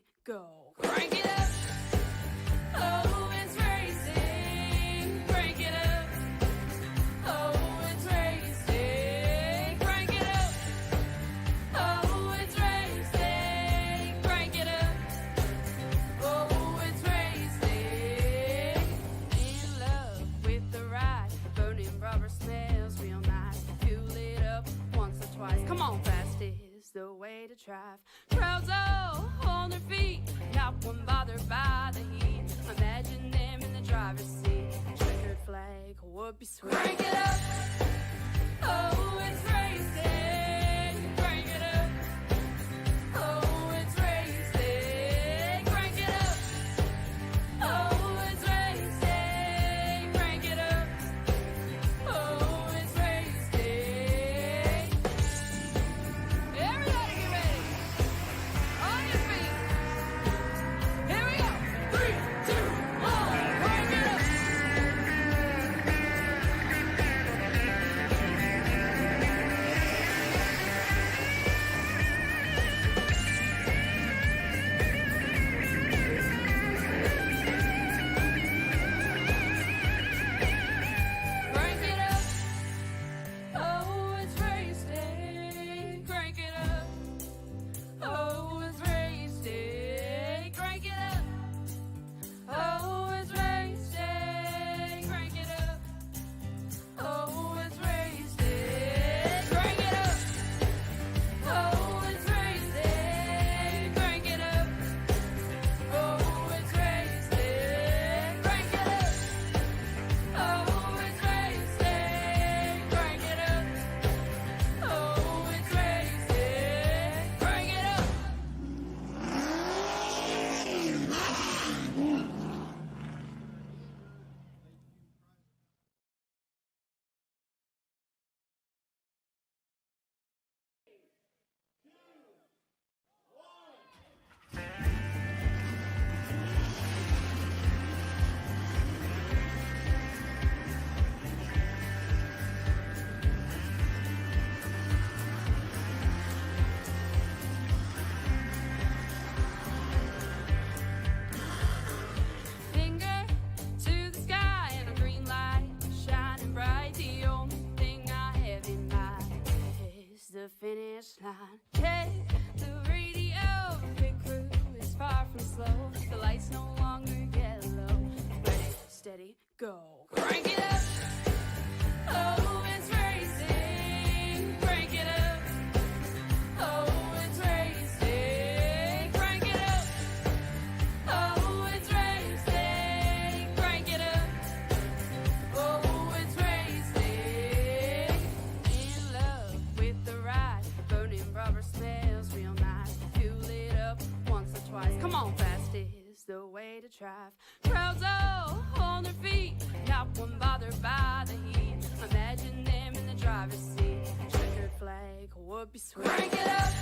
steady, go. Crank it up. Oh, it's racing. Crank it up. Oh, it's racing. Crank it up. Oh, it's racing. Crank it up. Oh, it's racing. In love with the ride. Burning rubber smells real nice. Fuel it up once or twice. Come on, fast is the way to drive. Crowds all on their feet, not one bothered by the heat. Imagine them in the driver's seat. Checkered flag would be sweet. Crank it up. Oh, it's racing. Crank it up. Oh, it's racing. Crank it up. Oh, it's racing. Crank it up. Oh, it's racing. Everybody get ready. On your feet. Here we go. 3, 2, 1. Crank it up. Crank it up. Oh, it's racing. Crank it up. Oh, it's racing. Crank it up. Oh, it's racing. Crank it up. Oh, it's racing. Crank it up. Oh, it's racing. Crank it up. Oh, it's racing. Crank it up. Oh, it's racing. Crank it up. Oh, it's racing. Crank it up. Finger to the sky and a green light shining bright. The only thing I have in mind is the finish line. Check the radio, pit crew is far from slow. The lights no longer yellow. Ready, steady, go. Crank it up. Oh, it's racing. Crank it up. Oh, it's racing. Crank it up. Oh, it's racing. Crank it up. Oh, it's racing. In love with the ride. Burning rubber smells real nice. Fuel it up once or twice. Come on, fast is the way to drive. Crowds all on their feet, not one bothered by the heat. Imagine them in the driver's seat. Checkered flag would be sweet. Crank it up.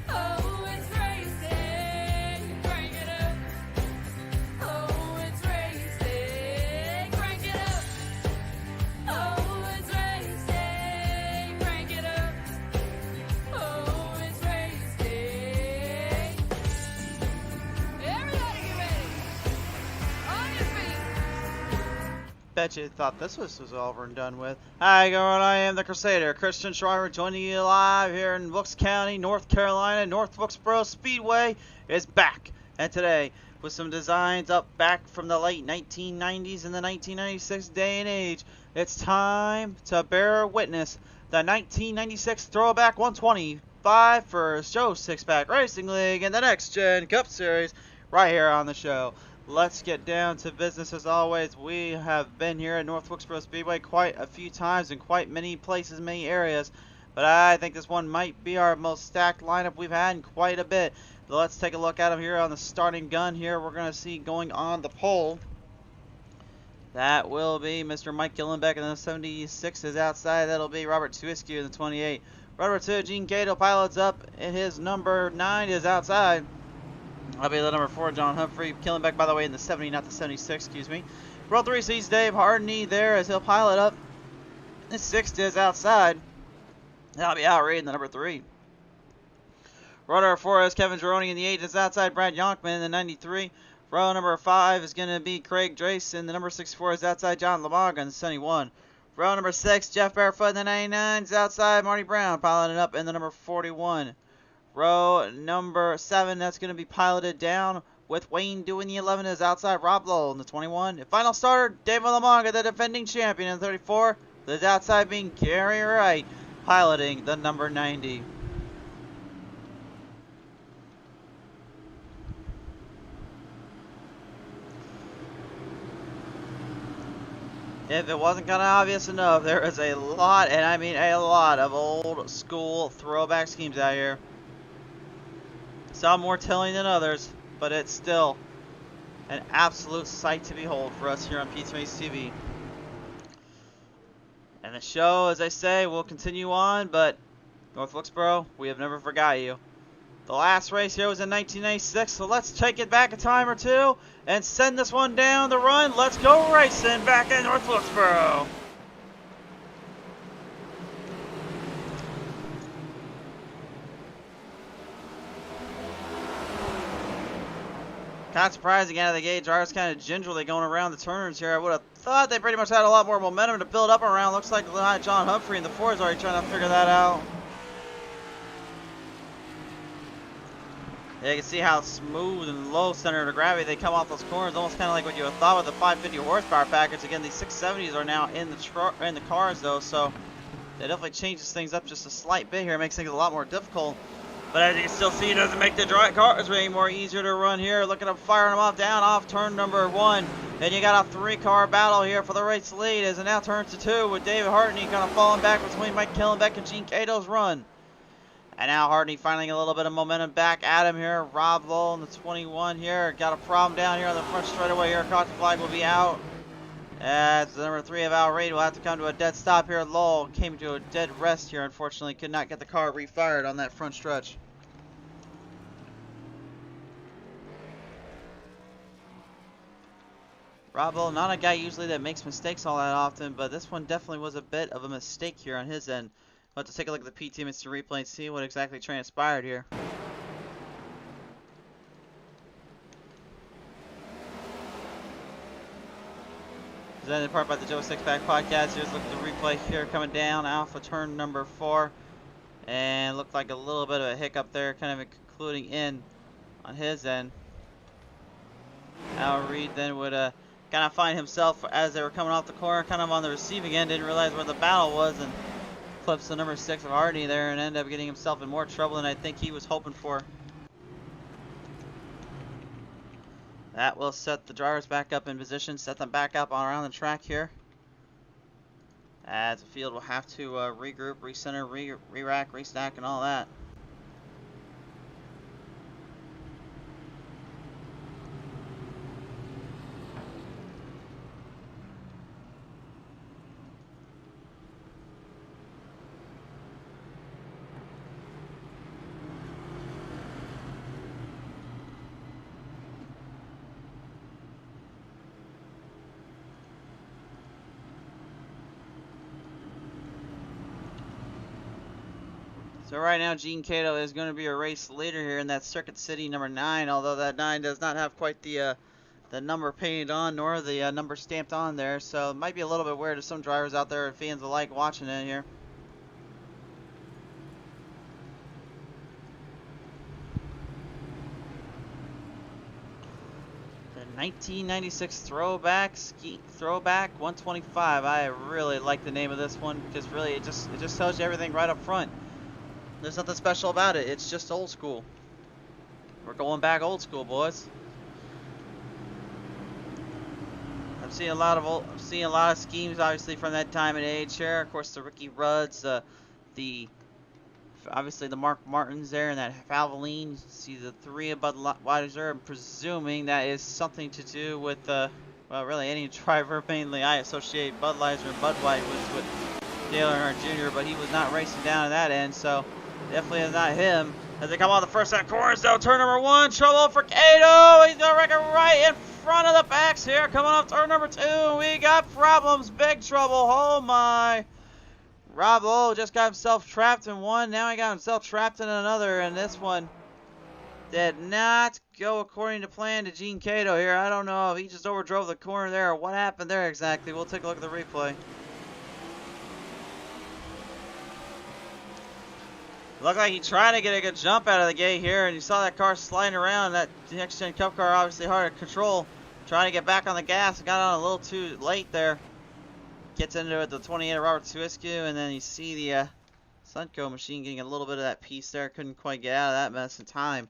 Oh, it's racing. Crank it up. Oh, it's racing. Crank it up. Oh, it's racing. Crank it up. Oh, it's racing. Everybody get ready. On your feet. Bet you thought this was over and done with. Hi, everyone. I am the Crusader, Christian Schreiber, joining you live here in Wilkes County, North Carolina. North Wilkesboro Speedway is back, and today with some designs up back from the late 1990s and the 1996 day and age. It's time to bear witness the 1996 Throwback 125 for Joe Six-Pack Racing League and the Next Gen Cup Series right here on the show. Let's get down to business as always. We have been here at North Wilkesboro Speedway quite a few times in quite many places, many areas. But I think this one might be our most stacked lineup we've had in quite a bit. So let's take a look at them here on the starting gun here. We're going to see going on the pole. That will be Mr. Mike Gillenbeck in the 76 is outside. That'll be Robert Twisky in the 28. Rubber 2, Gene Cato pilots up, and his number 9 is outside. That'll be the number 4, John Humphrey. Gillenbeck, by the way, in the 70, not the 76, excuse me. Row 3 sees Dave Hardney there as he'll pilot up. The 6 is outside. That'll be Al Reed in the number 3. Row number 4 is Kevin Gironi in the 8. It's outside Brad Yonkman in the 93. Row number 5 is going to be Craig Drace, and the number 64 is outside John Lamog on the 71. Row number 6, Jeff Barefoot in the 99 is outside Marty Brown, piloting up in the number 41. Row number 7, that's going to be piloted down with Wayne doing the 11 is outside Rob Lowell in the 21. And final starter, David Lamog, the defending champion in the 34. The outside being Gary Wright, piloting the number 90. If it wasn't kind of obvious enough, there is a lot, and I mean a lot, of old school throwback schemes out here. Some more telling than others, but it's still an absolute sight to behold for us here on Pizza Race TV. And the show, as I say, will continue on, but North Wilkesboro, we have never forgot you. The last race here was in 1996, so let's take it back a time or two and send this one down the run. Let's go racing back in North Wilkesboro. Kind of surprising out of the gate. Drivers kind of gingerly going around the turns here. I would have thought they pretty much had a lot more momentum to build up around. Looks like John Humphrey in the 4 is already trying to figure that out. Yeah, you can see how smooth and low center of gravity they come off those corners. Almost kind of like what you would have thought with the 550 horsepower package. Again, these 670s are now in the cars though, so that definitely changes things up just a slight bit here. It makes things a lot more difficult. But as you can still see, it doesn't make the cars any more easier to run here. Look at them firing them off down off turn number 1. And you got a 3-car battle here for the race lead as it now turns to 2 with David Hartney kind of falling back between Mike Killenbeck and Gene Cato's run. And now Hartney finding a little bit of momentum back at him here. Rob Lowell in the 21 here. Got a problem down here on the front straightaway here. Caught the flag will be out. As the number 3 of Al Reed will have to come to a dead stop here. Lowell came to a dead rest here. Unfortunately, could not get the car refired on that front stretch. Rob Lowell, not a guy usually that makes mistakes all that often, but this one definitely was a bit of a mistake here on his end. We'll have to take a look at the PT Mr. Replay and see what exactly transpired here. Presented in part by the Joe Sixpack Podcast. Here's a look at the replay here coming down off of turn number 4. And looked like a little bit of a hiccup there, kind of concluding in on his end. Al Reed then would kind of find himself as they were coming off the corner, kind of on the receiving end, didn't realize where the battle was, and clips the number 6 of Hardy there and ended up getting himself in more trouble than I think he was hoping for. That will set the drivers back up in position, set them back up on around the track here. As the field will have to regroup, recenter, re-rack, restack, and all that. So right now, Gene Cato is going to be a race leader here in that Circuit City number 9, although that 9 does not have quite the number painted on, nor the number stamped on there. So it might be a little bit weird to some drivers out there and fans alike watching it here. The 1996 Throwback 125. I really like the name of this one because really it just tells you everything right up front. There's nothing special about it. It's just old school. We're going back old school, boys. I'm seeing a lot of schemes, obviously, from that time and age here. Of course, the Ricky Rudds, obviously the Mark Martins there, and that Valvoline. See the 3 of Budweiser. I'm presuming that is something to do with well, really any driver. Mainly, I associate Budweiser and Budweiser with Dale Earnhardt Jr., but he was not racing down at that end, so. Definitely is not him. As they come on the first set corners, though, turn number 1, trouble for Cato. He's gonna wreck it right in front of the backs here. Coming off turn number 2, we got problems, big trouble. Oh my! Rob Lowe just got himself trapped in one. Now he got himself trapped in another. And this one did not go according to plan to Gene Cato here. I don't know if he just overdrove the corner there or what happened there exactly. We'll take a look at the replay. Looked like he tried to get a good jump out of the gate here, and you saw that car sliding around. That Next Gen Cup car obviously hard to control. Trying to get back on the gas, got on a little too late there. Gets into it, the 28 of Robert Swisku, and then you see the Sunco machine getting a little bit of that piece there. Couldn't quite get out of that mess in time.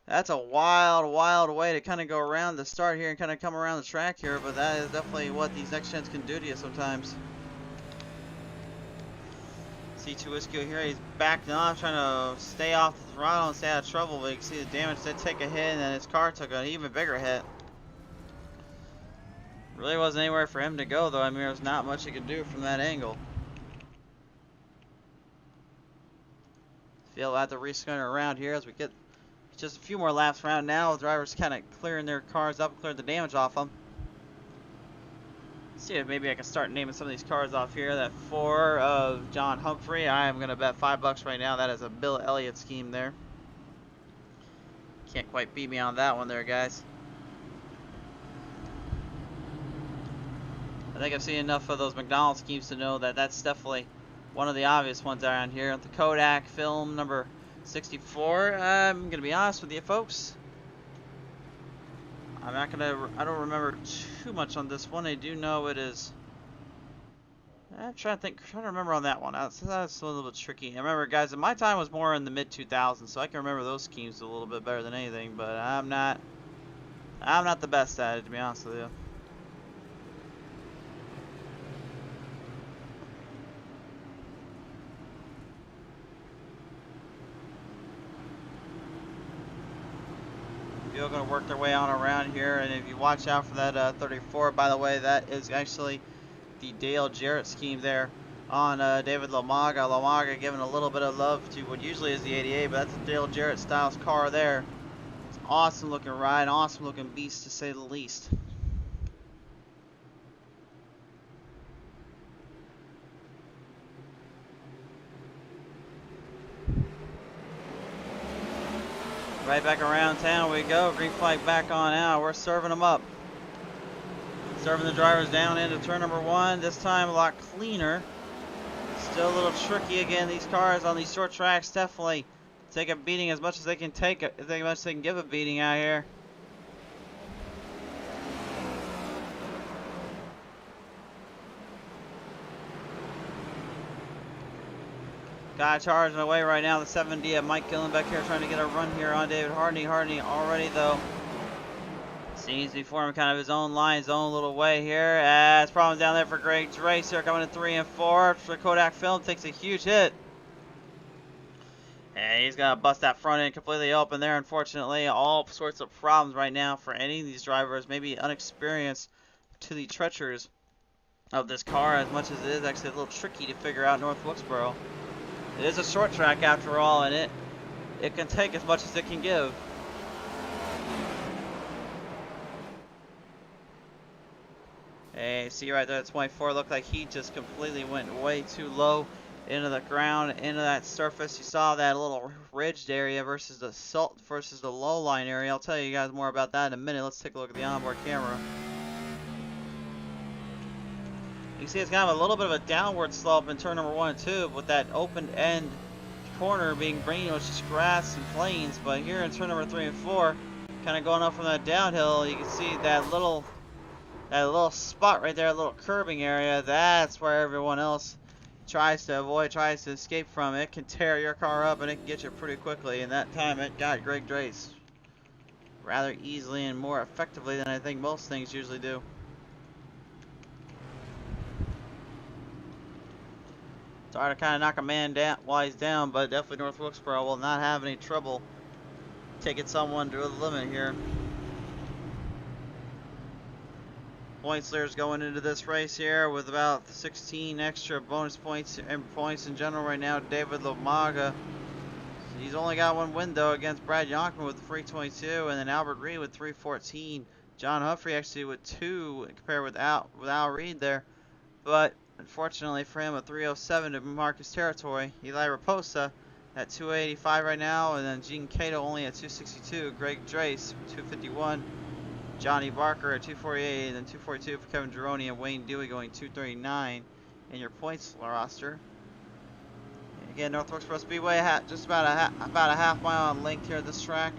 That's a wild, wild way to kind of go around the start here and kind of come around the track here, but that is definitely what these Next Gens can do to you sometimes. C2 Whiskey here, he's backing off, trying to stay off the throttle and stay out of trouble, but you can see the damage did take a hit, and then his car took an even bigger hit. Really wasn't anywhere for him to go, though. I mean, there was not much he could do from that angle. Feel like the restarting around here as we get just a few more laps around now. The drivers kind of clearing their cars up, clearing the damage off them. See if maybe I can start naming some of these cars off here. That 4 of John Humphrey. I am going to bet $5 right now. That is a Bill Elliott scheme there. Can't quite beat me on that one there, guys. I think I've seen enough of those McDonald's schemes to know that that's definitely one of the obvious ones around here. The Kodak film number 64. I'm going to be honest with you, folks. I don't remember too much on this one. I do know it is. I'm trying to remember on that one. That's a little bit tricky. I remember, guys, my time was more in the mid 2000s, so I can remember those schemes a little bit better than anything. But I'm not the best at it, to be honest with you. People are going to work their way on around here, and if you watch out for that 34, by the way, that is actually the Dale Jarrett scheme there on David Lomaga. Lomaga giving a little bit of love to what usually is the 88, but that's a Dale Jarrett styles car there. It's an awesome looking ride, awesome looking beast to say the least. Right back around town we go. Green flag back on out. We're serving them up. Serving the drivers down into turn number 1. This time a lot cleaner. Still a little tricky again. These cars on these short tracks definitely take a beating as much as they can take it. As much as they can give a beating out here. Guy charging away right now. The 70 of Mike Gillenbeck here trying to get a run here on David Hardney. Hardney already, though, seems to be forming kind of his own line, his own little way here. As problems down there for Greg Drace here coming in 3 and 4. For Kodak Film takes a huge hit. And he's going to bust that front end completely open there, unfortunately. All sorts of problems right now for any of these drivers, maybe unexperienced to the treacherous of this car, as much as it is actually a little tricky to figure out North Wilkesboro. It is a short track after all, and it can take as much as it can give. Hey, see right there, 24 looked like he just completely went way too low into the ground, into that surface. You saw that little ridged area versus the low line area. I'll tell you guys more about that in a minute. Let's take a look at the onboard camera. You can see it's kind of a little bit of a downward slope in turn number 1 and 2, with that open end corner being pretty much just grass and plains. But here in turn number 3 and 4, kind of going up from that downhill, you can see that little spot right there, a little curbing area. That's where everyone else tries to avoid, tries to escape from. It can tear your car up, and it can get you pretty quickly. And that time it got Greg Drace rather easily and more effectively than I think most things usually do. It's hard to kind of knock a man down while he's down, but definitely North Wilkesboro will not have any trouble taking someone to the limit here. Points leaders going into this race here with about 16 extra bonus points and points in general right now. David Lomaga, he's only got one win though against Brad Yonkman with 322, and then Albert Reed with 314. John Humphrey actually with 2 compared with Al Reed there. But Unfortunately for him, a 307 to mark his territory. Eli Raposa at 285 right now, and then Gene Cato only at 262. Greg Drace 251. Johnny Barker at 248, and then 242 for Kevin Gironi, and Wayne Dewey going 239 in your points roster. And again, North Wilkesboro Speedway, just about a half mile in length here at this track.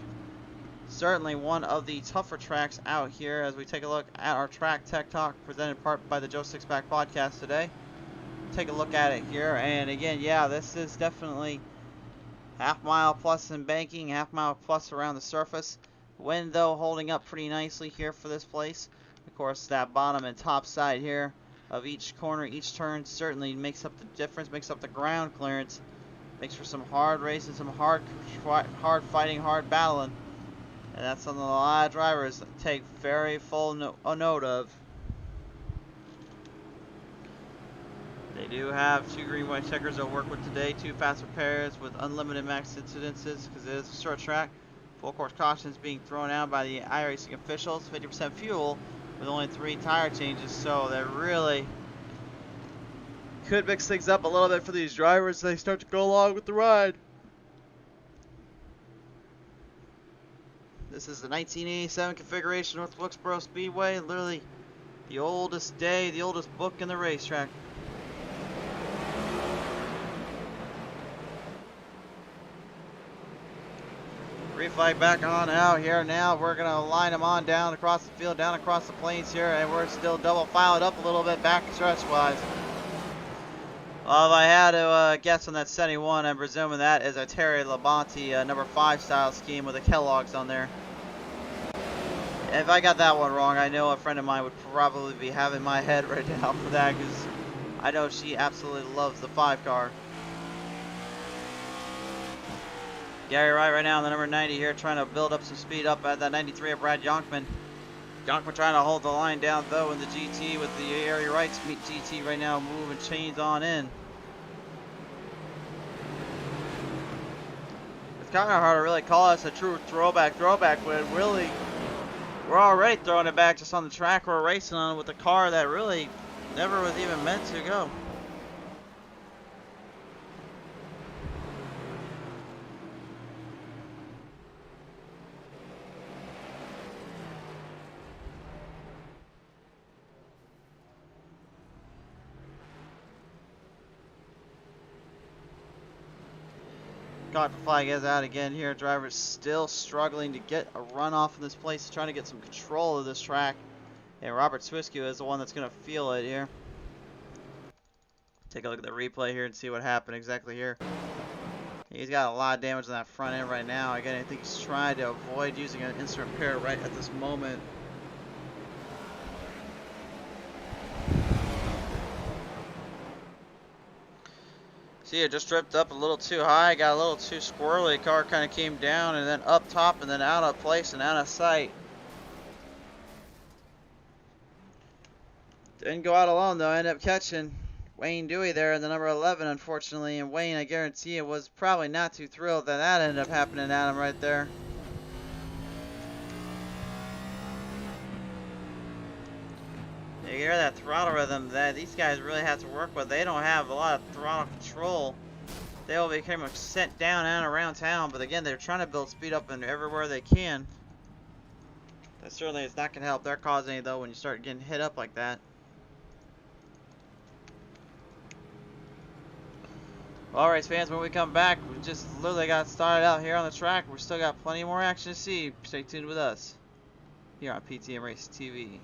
Certainly one of the tougher tracks out here as we take a look at our Track Tech Talk presented in part by the Joe Sixpack Podcast today. Take a look at it here, and again, yeah, this is definitely half mile plus in banking, half mile plus around the surface. Wind though holding up pretty nicely here for this place. Of course, that bottom and top side here of each corner, each turn certainly makes up the difference, makes up the ground clearance, makes for some hard racing, some hard fighting, hard battling. And that's something a lot of drivers take very full note of. They do have 2 green white checkers they'll work with today, 2 fast repairs with unlimited max incidences because it is a short track. Full course cautions being thrown out by the iRacing officials, 50% fuel with only 3 tire changes, so that really could mix things up a little bit for these drivers as they start to go along with the ride. This is the 1987 configuration North Wilkesboro Speedway, literally the oldest day, the oldest book in the racetrack. Green flag back on out here now. We're going to line them on down across the field, down across the plains here, and we're still double filed up a little bit back stretch-wise. Well, if I had to guess on that 71, I'm presuming that is a Terry Labonte number 5 style scheme with the Kellogg's on there. And if I got that one wrong, I know a friend of mine would probably be having my head right now for that, because I know she absolutely loves the 5 car. Gary Wright right now in the number 90 here, trying to build up some speed up at that 93 of Brad Yonkman. Yonkman trying to hold the line down though in the GT with the Gary Wright's meet GT right now moving chains on in. It's kind of hard to really call us a true throwback when really we're already throwing it back just on the track we're racing on with a car that really never was even meant to go. The flag is out again here. Drivers still struggling to get a run off in this place, trying to get some control of this track. And Robert Swisky is the one that's going to feel it here. Take a look at the replay here and see what happened exactly here. He's got a lot of damage on that front end right now. Again, I think he's trying to avoid using an instant repair right at this moment. See, it just tripped up a little too high, got a little too squirrely. Car kind of came down and then up top and then out of place and out of sight. Didn't go out alone though, ended up catching Wayne Dewey there in the number 11, unfortunately. And Wayne, I guarantee you, was probably not too thrilled that that ended up happening at him right there. You hear that throttle rhythm that these guys really have to work with. They don't have a lot of throttle control. They'll become sent down and around town, but again, they're trying to build speed up in everywhere they can. That certainly is not going to help their cause any though when you start getting hit up like that. All right, fans, when we come back, we just literally got started out here on the track. We still got plenty more action to see. Stay tuned with us here on PTM Race TV.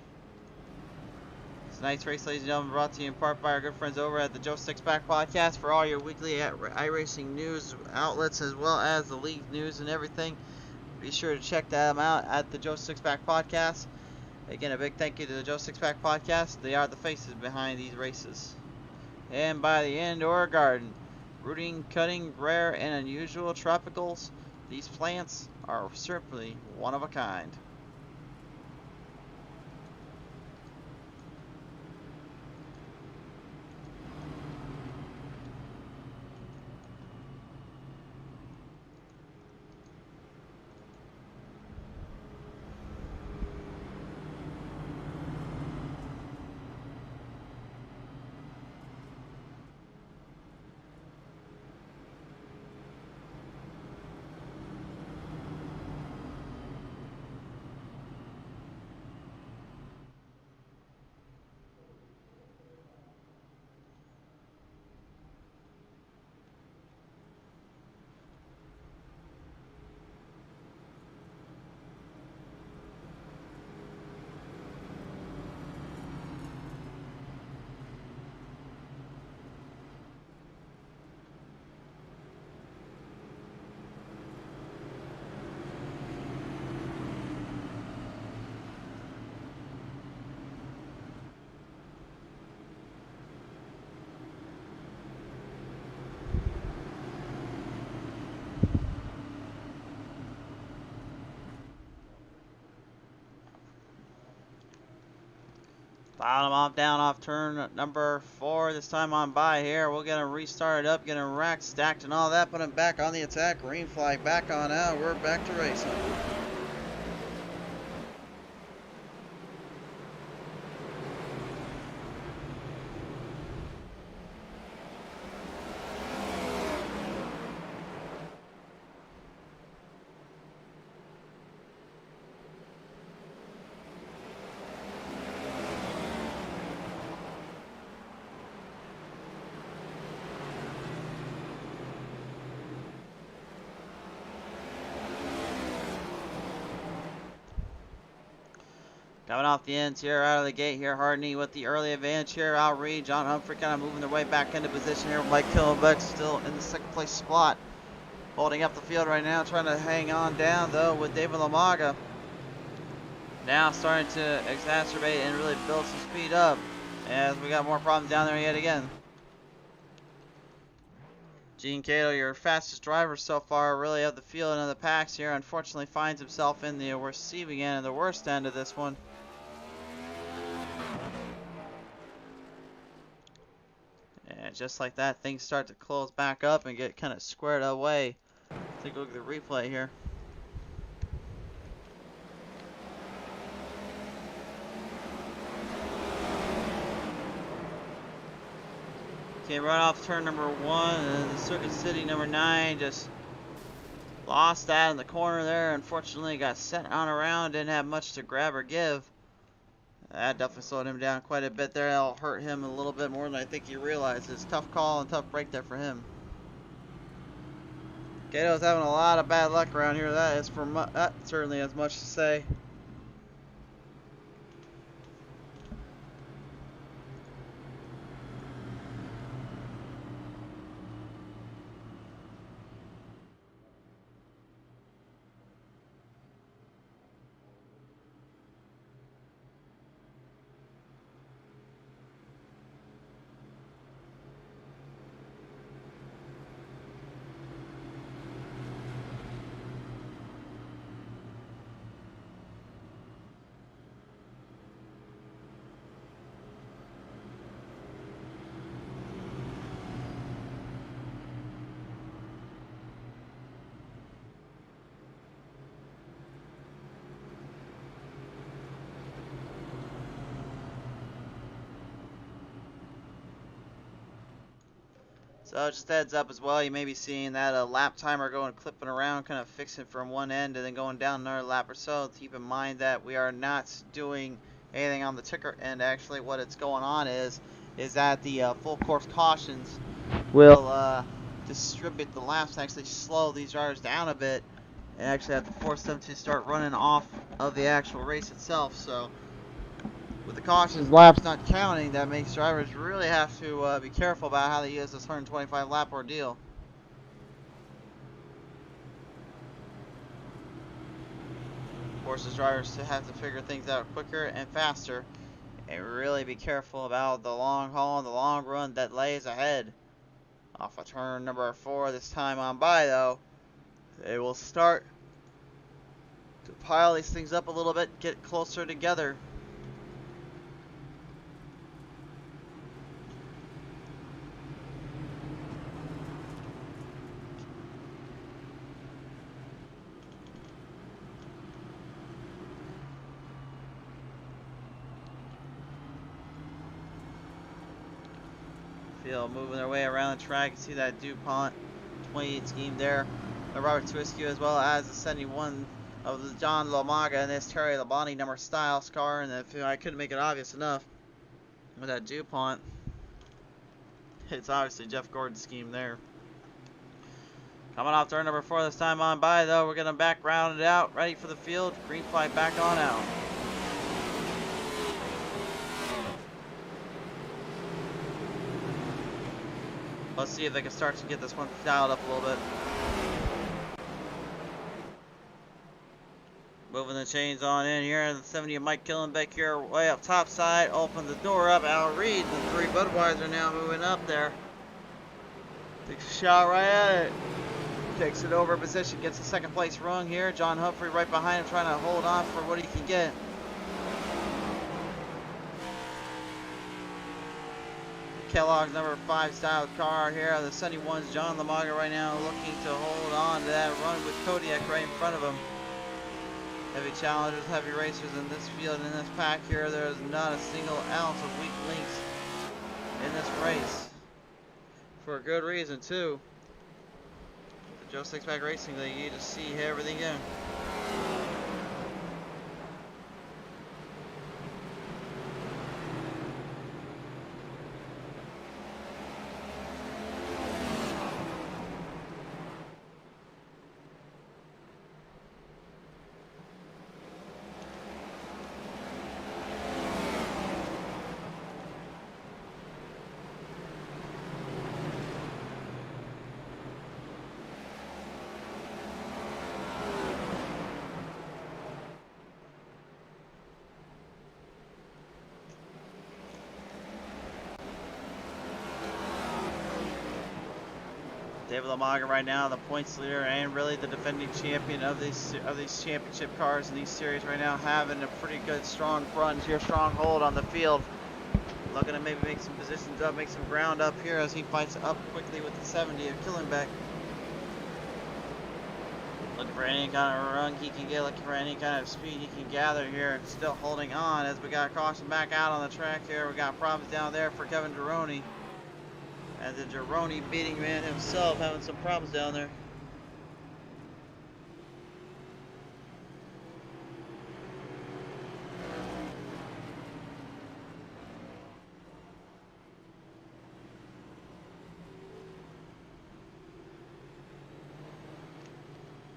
Tonight's race, ladies and gentlemen, brought to you in part by our good friends over at the Joe Sixpack Podcast for all your weekly iRacing news outlets as well as the league news and everything. Be sure to check them out at the Joe Sixpack Podcast. Again, a big thank you to the Joe Sixpack Podcast. They are the faces behind these races. And by the indoor garden, rooting, cutting, rare, and unusual tropicals, these plants are certainly one of a kind. Bottom off, down off turn number 4. This time on by here. We'll get him restarted up, get him racked, stacked, and all that. Put him back on the attack. Green flag back on out. We're back to racing. Coming off the ends here, out of the gate here, Hardney with the early advantage here. Al Reed, John Humphrey kind of moving their way back into position here. Mike Killenbeck still in the second place spot. Holding up the field right now, trying to hang on down though with David Lamaga. Now starting to exacerbate and really build some speed up as we got more problems down there yet again. Gene Cato, your fastest driver so far, really of the field and of the packs here, unfortunately finds himself in the receiving end and the worst end of this one. And just like that, things start to close back up and get kind of squared away. Take a look at the replay here. Came right off turn number 1, and the Circuit City number 9 just lost that in the corner there. Unfortunately, got sent on around, didn't have much to grab or give. That definitely slowed him down quite a bit there. That'll hurt him a little bit more than I think he realizes. Tough call and tough break there for him. Cato's having a lot of bad luck around here. That is that certainly has much to say. So just heads up as well, you may be seeing that lap timer going clipping around, kind of fixing from one end and then going down another lap or so. Keep in mind that we are not doing anything on the ticker end. Actually, what it's going on is that the full course cautions will distribute the laps, actually slow these drivers down a bit, and actually have to force them to start running off of the actual race itself. So with the cautions laps not counting, that makes drivers really have to be careful about how they use this 125 lap ordeal. Forces drivers to have to figure things out quicker and faster, and really be careful about the long haul and the long run that lays ahead. Off of turn number 4 this time on by though, they will start to pile these things up a little bit, get closer together. Field moving their way around the track. You see that DuPont 28 scheme there. The Robert Twisky as well as the 71 of the John Lamaga and this Terry Labonte number Styles car. And if I couldn't make it obvious enough with that DuPont, it's obviously Jeff Gordon's scheme there. Coming off turn number 4 this time on by though, we're going to back round it out, ready for the field. Green flag back on out. Let's see if they can start to get this one dialed up a little bit. Moving the chains on in here. The 70 of Mike Killenbeck here, way up top side. Open the door up. Al Reed, the 3 Budweiser now moving up there. Takes a shot right at it. Takes it over position, gets the second place rung here. John Humphrey right behind him trying to hold on for what he can get. Kellogg's number 5 style car here. The Sunny One's John Lamaga right now looking to hold on to that run with Kodiak right in front of him. Heavy challengers, heavy racers in this field, in this pack here. There's not a single ounce of weak links in this race. For a good reason, too. The Joe Sixpack Racing League, you just see everything going. David Lamaga right now, the points leader and really the defending champion of these championship cars in these series right now, having a pretty good strong run here, strong hold on the field. Looking to maybe make some positions up, make some ground up here as he fights up quickly with the 70 of Killenbeck. Looking for any kind of run he can get, looking for any kind of speed he can gather here. Still holding on as we got caution back out on the track here. We got problems down there for Kevin Gironi. And the Gironi beating man himself having some problems down there.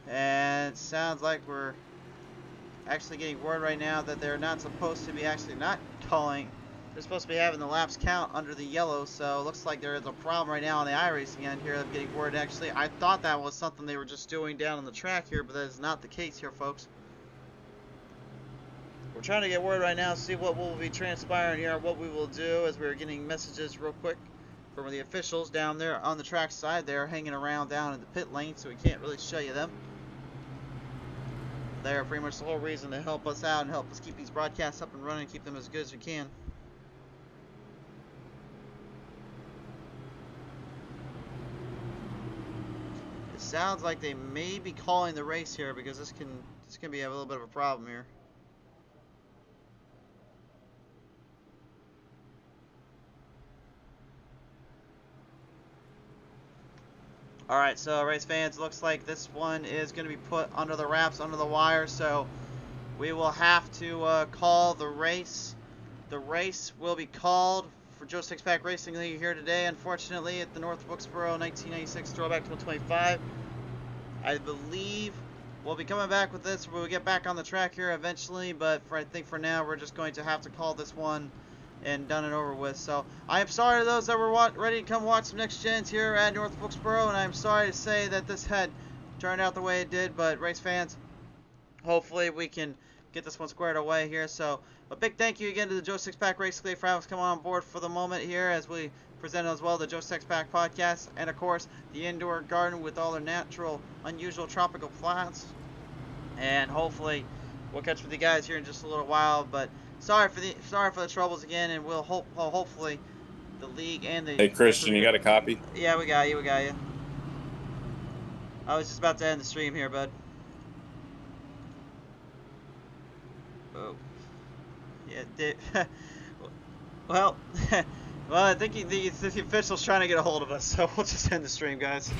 And it sounds like we're actually getting word right now that they're not supposed to be actually not calling. They're supposed to be having the laps count under the yellow, so it looks like there is a problem right now on the iRacing end here of getting word. Actually, I thought that was something they were just doing down on the track here, but that is not the case here, folks. We're trying to get word right now, see what will be transpiring here, what we will do, as we're getting messages real quick from the officials down there on the track side. They're hanging around down in the pit lane, so we can't really show you them. They're pretty much the whole reason to help us out and help us keep these broadcasts up and running and keep them as good as we can. It sounds like they may be calling the race here because this can be a little bit of a problem here. Alright, so race fans, looks like this one is going to be put under the wraps, under the wire, so we will have to call the race. The race will be called for Joe Sixpack Racing League here today, unfortunately, at the North Wilkesboro 1996 Throwback 125. I believe we'll be coming back with this when we get back on the track here eventually, but I think for now we're just going to have to call this one and done and over with. So I am sorry to those that were ready to come watch some Next Gens here at North Wilkesboro, and I'm sorry to say that this had turned out the way it did, but race fans, hopefully we can get this one squared away here. So a big thank you again to the Joe Sixpack Racing League for having us come on board for the moment here as we present as well the Joe Sixpack podcast, and of course the indoor garden with all their natural, unusual tropical plants. And hopefully we'll catch with you guys here in just a little while, but sorry for the troubles again, and we'll hopefully the league and the... Hey Christian, you got a copy? Yeah, we got you. I was just about to end the stream here, bud. Oh. Yeah, well, well, I think the official's trying to get a hold of us, so we'll just end the stream, guys.